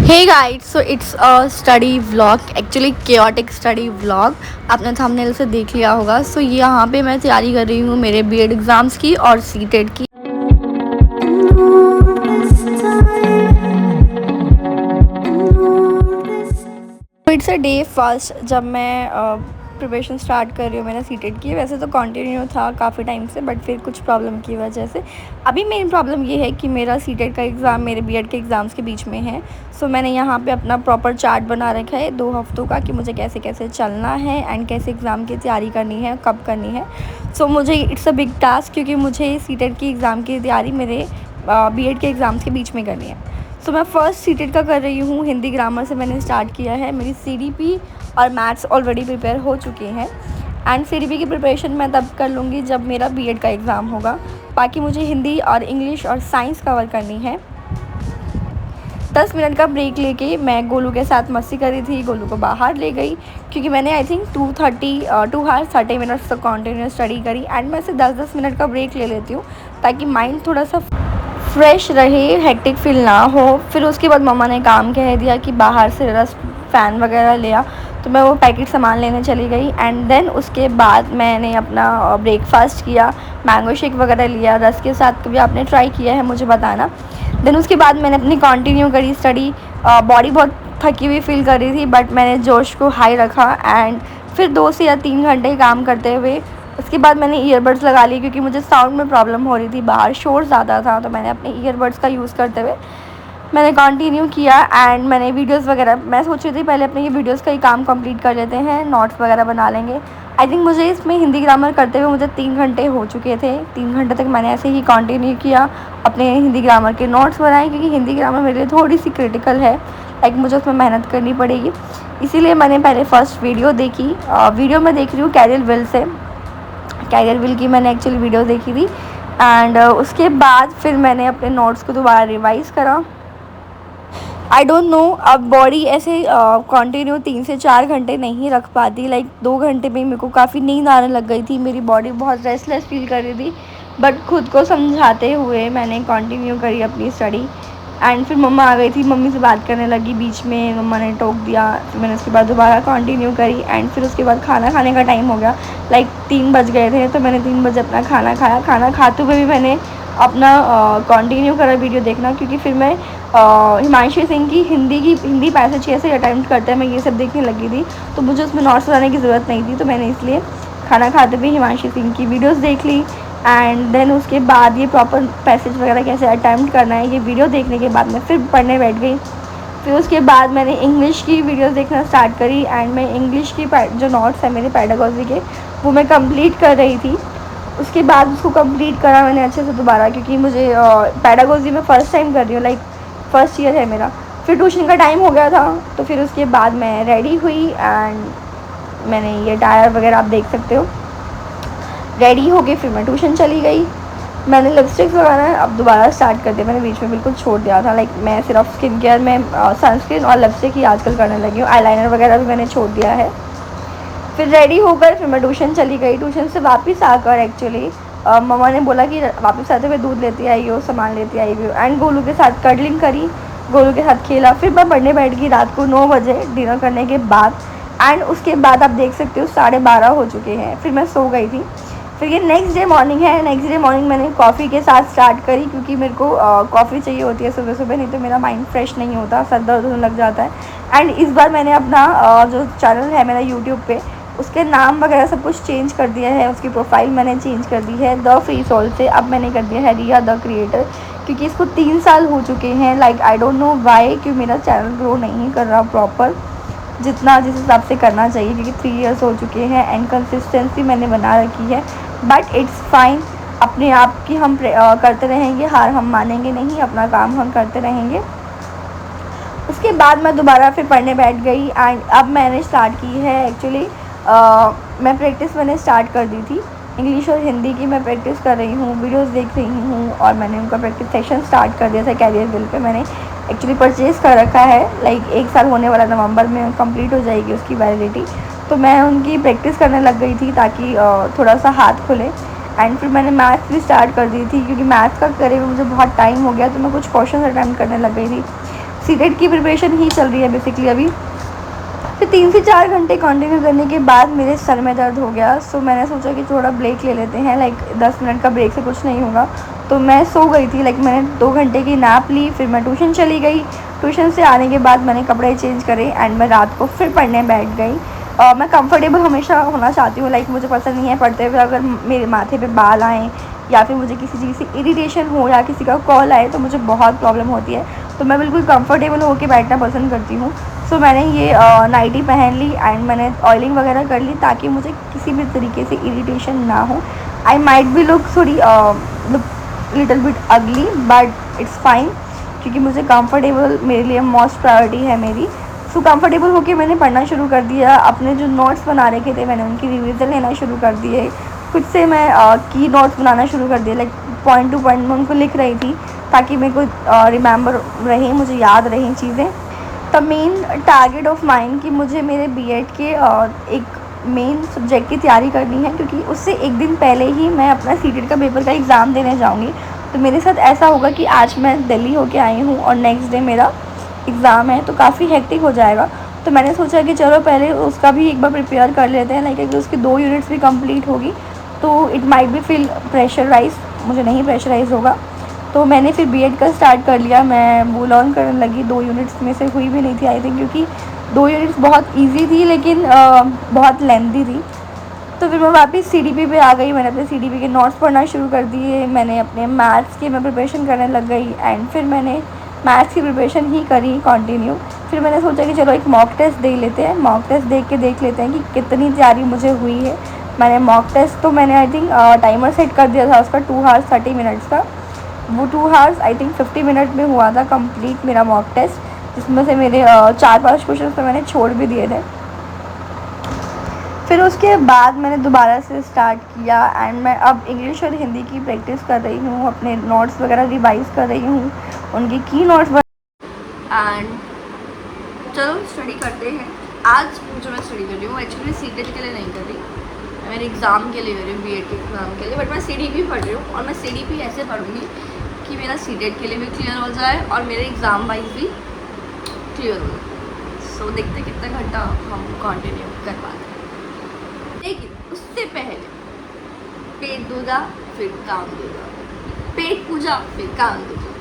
Hey guys, so it's a study vlog, actually chaotic study vlog. आपने thumbnail से देख लिया होगा। सो यहाँ पे मैं तैयारी कर रही हूँ मेरे बीएड एग्ज़ाम्स की और सीटेट की। इट्स अ डे फर्स्ट जब मैं प्रिपरेशन स्टार्ट कर रही हूँ। मैंने सीटेट की, वैसे तो कंटिन्यू था काफ़ी टाइम से, बट फिर कुछ प्रॉब्लम की वजह से अभी मेन प्रॉब्लम ये है कि मेरा सीटेट का एग्ज़ाम मेरे बीएड के एग्ज़ाम्स के बीच में है। सो मैंने यहाँ पे अपना प्रॉपर चार्ट बना रखा है 2 हफ्तों का कि मुझे कैसे कैसे चलना है एंड कैसे एग्ज़ाम की तैयारी करनी है, कब करनी है। सो मुझे इट्स अ बिग टास्क, क्योंकि मुझे सीटेट की एग्ज़ाम की तैयारी मेरे बीएड के एग्ज़ाम्स के बीच में करनी है। सो मैं फ़र्स्ट सीटेट का कर रही हूँ। हिंदी ग्रामर से मैंने स्टार्ट किया है। मेरी सीडीपी और मैथ्स ऑलरेडी प्रिपेयर हो चुके हैं एंड सीडीपी की प्रिपरेशन मैं तब कर लूँगी जब मेरा बीएड का एग्ज़ाम होगा। बाकी मुझे हिंदी और इंग्लिश और साइंस कवर करनी है। 10 मिनट का ब्रेक लेके मैं गोलू के साथ मस्ती कर रही थी। गोलू को बाहर ले गई क्योंकि मैंने आई थिंक 2 आवर्स 30 मिनट्स तक कॉन्टीन्यूस स्टडी करी एंड मैं से 10-10 मिनट का ब्रेक ले लेती हूँ ताकि माइंड थोड़ा सा फ्रेश रहे, हेक्टिक फील ना हो। फिर उसके बाद मम्मा ने काम कह दिया कि बाहर से रस फ़ैन वगैरह ले आ, तो मैं वो पैकेट सामान लेने चली गई एंड देन उसके बाद मैंने अपना ब्रेकफास्ट किया, मैंगो शेक वगैरह लिया। रस के साथ कभी आपने ट्राई किया है मुझे बताना। देन उसके बाद मैंने अपनी कंटिन्यू करी स्टडी। बॉडी बहुत थकी हुई फील कर रही थी बट मैंने जोश को हाई रखा एंड फिर 2 से या 3 घंटे काम करते हुए उसके बाद मैंने ईयरबड्स लगा लिए क्योंकि मुझे साउंड में प्रॉब्लम हो रही थी, बाहर शोर ज़्यादा था। तो मैंने अपने ईयरबड्स का यूज़ करते हुए मैंने कंटिन्यू किया एंड मैंने वीडियोस वगैरह, मैं सोच रही थी पहले अपने ये वीडियोस का ही काम कंप्लीट कर लेते हैं, नोट्स वगैरह बना लेंगे। आई थिंक मुझे इसमें हिंदी ग्रामर करते हुए मुझे 3 घंटे हो चुके थे। 3 घंटे तक मैंने ऐसे ही कंटिन्यू किया, अपने हिंदी ग्रामर के नोट्स बनाए क्योंकि हिंदी ग्रामर मेरे लिए थोड़ी सी क्रिटिकल है, लाइक मुझे उसमें मेहनत करनी पड़ेगी। इसीलिए मैंने पहले फ़र्स्ट वीडियो देखी। वीडियो मैं देख रही हूँ कैरियर विल से, कैरियर विल की मैंने एक्चुअली वीडियो देखी थी एंड उसके बाद फिर मैंने अपने नोट्स को दोबारा रिवाइज़ करा। आई डोंट नो, अब बॉडी ऐसे कंटिन्यू 3 से 4 घंटे नहीं रख पाती। लाइक 2 घंटे में मेरे को काफ़ी नींद आने लग गई थी, मेरी बॉडी बहुत रेस्टलेस फील कर रही थी, बट खुद को समझाते हुए मैंने कंटिन्यू करी अपनी स्टडी एंड फिर मम्मा आ गई थी, मम्मी से बात करने लगी बीच में, मम्मा ने टोक दिया। फिर मैंने उसके बाद दोबारा कंटिन्यू करी एंड फिर उसके बाद खाना खाने का टाइम हो गया। लाइक 3 बज गए थे तो मैंने 3 बजे अपना खाना खाया। खाना खाते हुए भी मैंने अपना कंटिन्यू करा वीडियो देखना, क्योंकि फिर मैं हिमांशु सिंह की हिंदी पैसेज कैसे अटैम्प्ट करते हैं मैं ये सब देखने लगी थी, तो मुझे उसमें नोट्स बनाने की ज़रूरत नहीं थी। तो मैंने इसलिए खाना खाते हुए हिमांशु सिंह की वीडियोस देख ली एंड देन उसके बाद ये प्रॉपर पैसेज वगैरह कैसे अटैम्प्ट करना है ये वीडियो देखने के बाद मैं फिर पढ़ने बैठ गई। फिर उसके बाद मैंने इंग्लिश की वीडियोस देखना स्टार्ट करी एंड मैं इंग्लिश की जो नोट्स हैं मेरे पेडागोजी के वो मैं कंप्लीट कर रही थी। उसके बाद उसको कंप्लीट करा मैंने अच्छे से दोबारा, क्योंकि मुझे पेडागोजी में फ़र्स्ट टाइम कर रही हूँ, लाइक फर्स्ट ईयर है मेरा। फिर ट्यूशन का टाइम हो गया था तो फिर उसके बाद मैं रेडी हुई एंड मैंने ये टायर वगैरह आप देख सकते हो, रेडी हो गई। फिर मैं ट्यूशन चली गई। मैंने लिपस्टिक्स वगैरह अब दोबारा स्टार्ट कर दिया, मैंने बीच में बिल्कुल छोड़ दिया था। लाइक मैं सिर्फ स्किन केयर में सनस्क्रीन और लिपस्टिक ही आजकल करने लगी हूँ, आईलाइनर वगैरह भी मैंने छोड़ दिया है। फिर रेडी होकर फिर मैं ट्यूशन चली गई। ट्यूशन से वापस आकर एक्चुअली मम्मा ने बोला कि वापस आते हुए दूध लेती आई हो, सामान लेती आई हो एंड गोलू के साथ कर्डलिंग करी, गोलू के साथ खेला। फिर मैं पढ़ने बैठ गई रात को 9 बजे डिनर करने के बाद एंड उसके बाद आप देख सकते हो 12:30 हो चुके हैं। फिर मैं सो गई थी। फिर ये नेक्स्ट डे मॉर्निंग है। नेक्स्ट डे मॉर्निंग मैंने कॉफ़ी के साथ स्टार्ट करी, क्योंकि मेरे को कॉफ़ी चाहिए होती है सुबह सुबह, नहीं तो मेरा माइंड फ्रेश नहीं होता, सर दर्द होने लग जाता है। एंड इस बार मैंने अपना जो चैनल है मेरा यूट्यूब पे, उसके नाम वगैरह सब कुछ चेंज कर दिया है, उसकी प्रोफाइल मैंने चेंज कर दी है द फ्री सोल से, अब मैंने कर दिया है रिया द क्रिएटर, क्योंकि इसको 3 साल हो चुके हैं। Like I don't know why कि मेरा चैनल ग्रो नहीं कर रहा प्रॉपर जितना जिस हिसाब से करना चाहिए, क्योंकि 3 इयर्स हो चुके हैं एंड कंसिस्टेंसी मैंने बना रखी है, बट इट्स फाइन। अपने आप की हम करते रहेंगे, हार हम मानेंगे नहीं, अपना काम हम करते रहेंगे। उसके बाद मैं दोबारा फिर पढ़ने बैठ गई एंड अब मैंने स्टार्ट की है एक्चुअली मैं प्रैक्टिस मैंने स्टार्ट कर दी थी। इंग्लिश और हिंदी की मैं प्रैक्टिस कर रही हूँ, वीडियोस देख रही हूँ और मैंने उनका प्रैक्टिस सेशन स्टार्ट कर दिया था। कैरियर बिल पे मैंने एक्चुअली परचेज़ कर रखा है, लाइक 1 साल होने वाला, नवंबर में कंप्लीट हो जाएगी उसकी वैलिडिटी। तो मैं उनकी प्रैक्टिस करने लग गई थी ताकि थोड़ा सा हाथ खुले। एंड फिर मैंने मैथ्स भी स्टार्ट कर दी थी, क्योंकि मैथ्स का करे हुए मुझे बहुत टाइम हो गया, तो मैं कुछ क्वेश्चन अटैम्प्ट करने लग गई थी। सीटेट की प्रिपरेशन ही चल रही है बेसिकली अभी। फिर 3 से 4 घंटे कंटिन्यू करने के बाद मेरे सर में दर्द हो गया। सो मैंने सोचा कि थोड़ा ब्रेक ले लेते हैं, लाइक 10 मिनट का ब्रेक से कुछ नहीं होगा। तो मैं सो गई थी, लाइक मैंने 2 घंटे की नैप ली। फिर मैं ट्यूशन चली गई। ट्यूशन से आने के बाद मैंने कपड़े चेंज करे एंड मैं रात को फिर पढ़ने बैठ गई। मैं कंफर्टेबल हमेशा होना चाहती हूँ, लाइक मुझे पसंद नहीं है पढ़ते हुए अगर मेरे माथे पे बाल आएँ या फिर मुझे किसी चीज़ से इरिटेशन हो या किसी का कॉल आए तो मुझे बहुत प्रॉब्लम होती है। तो मैं बिल्कुल कंफर्टेबल होकर बैठना पसंद करती हूँ। सो मैंने ये नाइटी पहन ली एंड मैंने ऑयलिंग वगैरह कर ली ताकि मुझे किसी भी तरीके से इरिटेशन ना हो। I might be look sorry look little bit अगली बट इट्स फाइन, क्योंकि मुझे कंफर्टेबल मेरे लिए मोस्ट प्रायोरिटी है मेरी। सो कंफर्टेबल होके मैंने पढ़ना शुरू कर दिया। अपने जो नोट्स बना रखे थे मैंने उनकी रिवीजन लेना शुरू कर दिए। खुद से मैं की नोट्स बनाना शुरू कर दिया, लाइक पॉइंट टू पॉइंट मैं उनको लिख रही थी ताकि मेरे को रिमेंबर रहे, मुझे याद रहें चीज़ें। The main target of mind कि मुझे मेरे बीएड के एक मेन सब्जेक्ट की तैयारी करनी है, क्योंकि उससे एक दिन पहले ही मैं अपना सीटेट का पेपर का एग्ज़ाम देने जाऊंगी। तो मेरे साथ ऐसा होगा कि आज मैं दिल्ली होके आई हूँ और नेक्स्ट डे मेरा एग्ज़ाम है, तो काफ़ी हेक्टिक हो जाएगा। तो मैंने सोचा कि चलो पहले उसका भी एक बार प्रिपेयर कर लेते हैं, लाइक अगर उसकी 2 यूनिट्स भी कंप्लीट होगी तो इट माइट भी फील प्रेशराइज, मुझे नहीं प्रेशराइज होगा। तो मैंने फिर बीएड का स्टार्ट कर लिया। मैं बूल ऑन करने लगी। 2 यूनिट्स में से हुई भी नहीं थी आई थिंक, क्योंकि 2 यूनिट्स बहुत इजी थी लेकिन बहुत लेंथी थी। तो फिर मैं वापस सीडीपी पे आ गई। मैंने अपने सीडीपी के नोट्स पढ़ना शुरू कर दिए। मैंने अपने मैथ्स की मैं प्रिपरेशन करने लग गई एंड फिर मैंने मैथ्स की प्रिपरेशन ही करी कंटिन्यू। फिर मैंने सोचा कि चलो एक मॉक टेस्ट दे लेते हैं, मॉक टेस्ट देख लेते हैं कि कितनी तैयारी मुझे हुई है। मैंने मॉक टेस्ट तो मैंने आई थिंक टाइमर सेट कर दिया था उसका 2 आवर्स 30 मिनट्स का। वो 2 आवर्स आई थिंक 50 मिनट में हुआ था कंप्लीट मेरा मॉक टेस्ट, जिसमें से मेरे 4-5 क्वेश्चन तो मैंने छोड़ भी दिए थे। फिर उसके बाद मैंने दोबारा से स्टार्ट किया एंड मैं अब इंग्लिश और हिंदी की प्रैक्टिस कर रही हूँ, अपने नोट्स वगैरह रिवाइज कर रही हूँ, उनकी की नोट्स एंड चलो स्टडी करते हैं। आज जो मैं स्टडी कर रही हूँ एक्चुअली सीटेट के लिए नहीं कर रही, मेरे एग्ज़ाम के लिए कर रही हूँ, बीएड के एग्ज़ाम के लिए। बट मैं सीडीपी पढ़ रही हूँ और मैं सीडीपी ऐसे पढ़ूँगी कि मेरा सीटेट के लिए भी क्लियर हो जाए और मेरे एग्ज़ाम वाइज भी क्लियर हो जाए। सो देखते कितना घंटा हम कंटिन्यू कर पाते हैं। लेकिन उससे पहले पेट दूजा फिर काम दूजा, पेट पूजा फिर काम दूजा।